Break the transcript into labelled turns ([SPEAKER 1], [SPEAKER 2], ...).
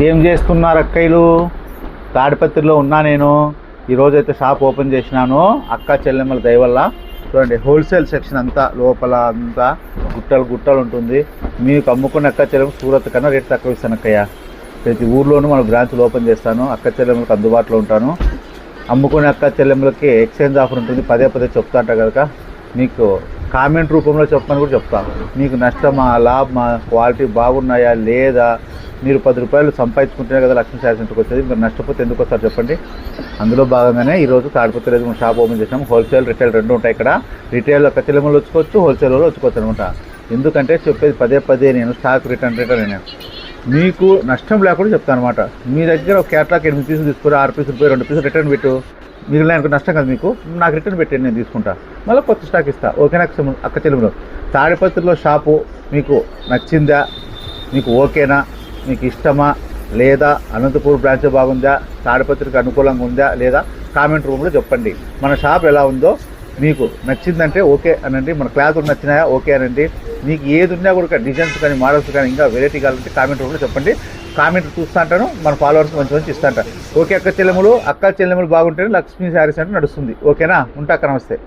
[SPEAKER 1] ఏం చేస్తున్నారు అక్కయ్యలు? తాడిపత్రిలో ఉన్నా నేను. ఈరోజైతే షాప్ ఓపెన్ చేసినాను అక్క చెల్లెమ్మల దయ వల్ల. చూడండి, హోల్సేల్ సెక్షన్ అంతా లోపల అంతా గుట్టలు గుట్టలు ఉంటుంది. మీకు అమ్ముకున్న అక్క చెల్లెమ్మలు సూరత్ కన్నా రేట్ తక్కువ ఇస్తాను అక్కయ్య. ప్రతి ఊర్లోనూ మన బ్రాంచ్లు ఓపెన్ చేస్తాను. అక్క చెల్లెమ్మలకు అందుబాటులో ఉంటాను. అమ్ముకునే అక్క చెల్లెమ్మలకి ఎక్స్చేంజ్ ఆఫర్ ఉంటుంది. పదే పదే చెప్తా అంట కనుక మీకు కామెంట్ రూపంలో చెప్పమని కూడా చెప్తాను. మీకు నష్టమా, లాభమా, క్వాలిటీ బాగున్నాయా లేదా, మీరు 10 రూపాయలు సంపాదించుకుంటేనే కదా లక్ష్మీ శారీ సెంటర్కి వచ్చేది. మీరు నష్టపోతే ఎందుకు వస్తారు చెప్పండి. అందులో భాగంగానే ఈరోజు తాడిపత్రి మనం షాప్ ఓపెన్ చేసాము. హోల్సేల్ రిటైల్ రెండు ఉంటాయి ఇక్కడ. రిటైల్లో అక్క చెల్లెమ్మలు వచ్చుకోవచ్చు, హోల్సేల్లో వచ్చుకోవచ్చు అనమాట. ఎందుకంటే చెప్పేది పదే పదే నేను స్టాక్ రిటర్న్ నేను మీకు నష్టం లేకుండా చెప్తాను అనమాట. మీ దగ్గర ఒక క్యాట్లాగ్ 8 పీసులు తీసుకుని 6 పీసులు పోయి 2 పీసులు రిటర్న్ పెట్టు. మిగిలిన నష్టం కదా మీకు. నాకు రిటర్న్ పెట్టండి, నేను తీసుకుంటా, మళ్ళీ కొత్త స్టాక్ ఇస్తా. ఓకేనా అక్క చెల్లెమ్మలు? తాడిపత్రిలో షాపు మీకు నచ్చిందా, మీకు ఓకేనా, మీకు ఇష్టమా లేదా, అనంతపూర్ బ్రాంచ్ బాగుందా, తాడిపత్రికి అనుకూలంగా ఉందా లేదా కామెంట్ రూమ్లో చెప్పండి. మన షాప్ ఎలా ఉందో మీకు నచ్చిందంటే ఓకే అనండి. మన క్లాతులు నచ్చినాయా ఓకే అనండి. మీకు ఏది ఉన్నా కూడా డిజైన్స్ కానీ మోడల్స్ కానీ ఇంకా వెరైటీ కావాలంటే కామెంట్ రూమ్లో చెప్పండి. కామెంట్ చూస్తూ అంటాను, మన ఫాలోవర్స్ మంచి మంచి ఇస్తా అంట. ఓకే అక్క చెల్లెములు బాగుంటేనే లక్ష్మీ శారీస్ అంటే నడుస్తుంది. ఓకేనా? ఉంటా అక్క, నమస్తే.